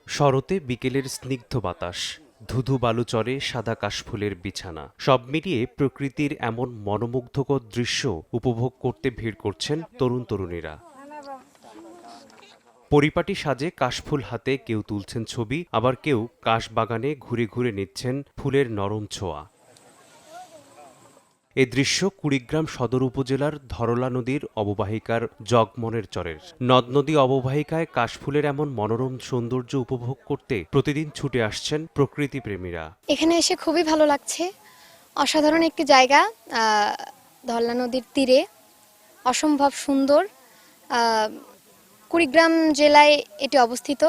শরতে বিকেলের স্নিগ্ধ বাতাস, ধুধু বালুচরে সাদা কাশফুলের বিছানা, সব মিলিয়ে প্রকৃতির এমন মনোমুগ্ধকর দৃশ্য উপভোগ করতে ভিড় করছেন তরুণ তরুণীরা। পরিপাটি সাজে কাশফুল হাতে কেউ তুলছেন ছবি, আবার কেউ কাশবাগানে ঘুরে ঘুরে নিচ্ছেন ফুলের নরম ছোঁয়া। এ দৃশ্য কুড়িগ্রাম সদর উপজেলার ধরলা নদীর অববাহিকার জগমনের চরের। নদ নদী অববাহিকায় কাশফুলের এমন মনোরম সৌন্দর্য উপভোগ করতে প্রতিদিন ছুটে আসছেন প্রকৃতিপ্রেমীরা। এখানে এসে খুবই ভালো লাগছে। অসাধারণ একটি জায়গা, ধরলা নদীর তীরে, অসম্ভব সুন্দর। কুড়িগ্রাম জেলায় এটি অবস্থিত।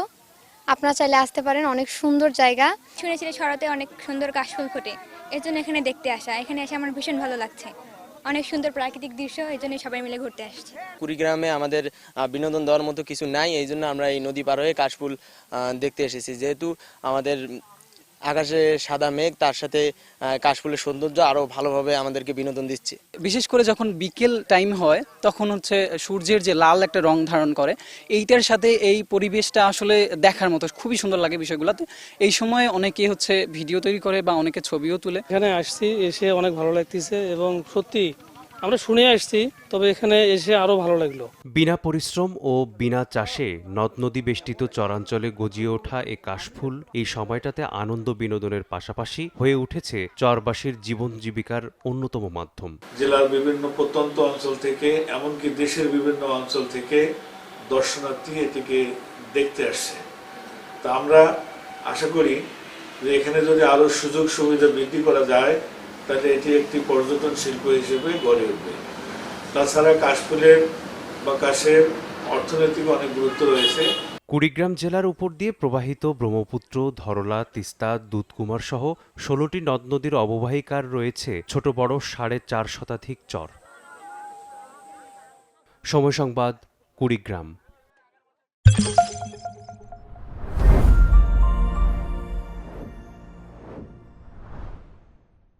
আপনারা চাইলে আসতে পারেন, অনেক সুন্দর জায়গা। শুনেছি শরতে অনেক সুন্দর কাশফুল ফোটে, এর জন্য এখানে দেখতে আসা। এখানে এসে আমার ভীষণ ভালো লাগছে, অনেক সুন্দর প্রাকৃতিক দৃশ্য, এই জন্য সবাই মিলে ঘুরতে আসছে। কুড়িগ্রামে আমাদের বিনোদন দেওয়ার মতো কিছু নাই, এই জন্য আমরা এই নদী পার হয়ে কাশফুল দেখতে এসেছি। যেহেতু আমাদের আকাশে সাদা মেঘ, তার সাথে কাশফুলের সৌন্দর্য আরো ভালোভাবে আমাদেরকে বিনোদন দিচ্ছে। বিশেষ করে যখন বিকেল টাইম হয় তখন হচ্ছে সূর্যের যে লাল একটা রং ধারণ করে, এইটার সাথে এই পরিবেশটা আসলে দেখার মতো খুবই সুন্দর লাগে বিষয়গুলোতে। এই সময় অনেকে হচ্ছে ভিডিও তৈরি করে বা অনেকে ছবিও তুলে। এখানে আসছি, এসে অনেক ভালো লাগতেছে এবং সত্যি আমরা শুনে আসছি, তবে এখানে এসে আরো ভালো লাগলো। বিনা পরিশ্রম ও বিনা চাষে নদ নদী বেষ্টিত চরাঞ্চলে গজিয়ে ওঠা এ কাশফুল এই সময়টাতে আনন্দ বিনোদনের পাশাপাশি হয়ে উঠেছে চরবাসীর জীবন জীবিকার অন্যতম মাধ্যম। জেলার বিভিন্ন প্রত্যন্ত অঞ্চল থেকে, এমনকি দেশের বিভিন্ন অঞ্চল থেকে দর্শনার্থী এটিকে দেখতে আসছে। তা আমরা আশা করি যে এখানে যদি আরো সুযোগ সুবিধা বৃদ্ধি করা যায়, তাহলে এটি একটি পর্যটন শিল্প হিসেবে গড়ে উঠবে। তাছাড়া কাশফুলের বা কাশের অর্থনৈতিক অনেক গুরুত্ব রয়েছে। কুড়িগ্রাম জেলার উপর দিয়ে প্রবাহিত ব্রহ্মপুত্র, ধরলা, তিস্তা, দুধকুমার সহ ১৬টি নদ নদীর অববাহিকার রয়েছে ছোট বড় ৪.৫ শতাধিক চর। সময় সংবাদ, কুড়িগ্রাম।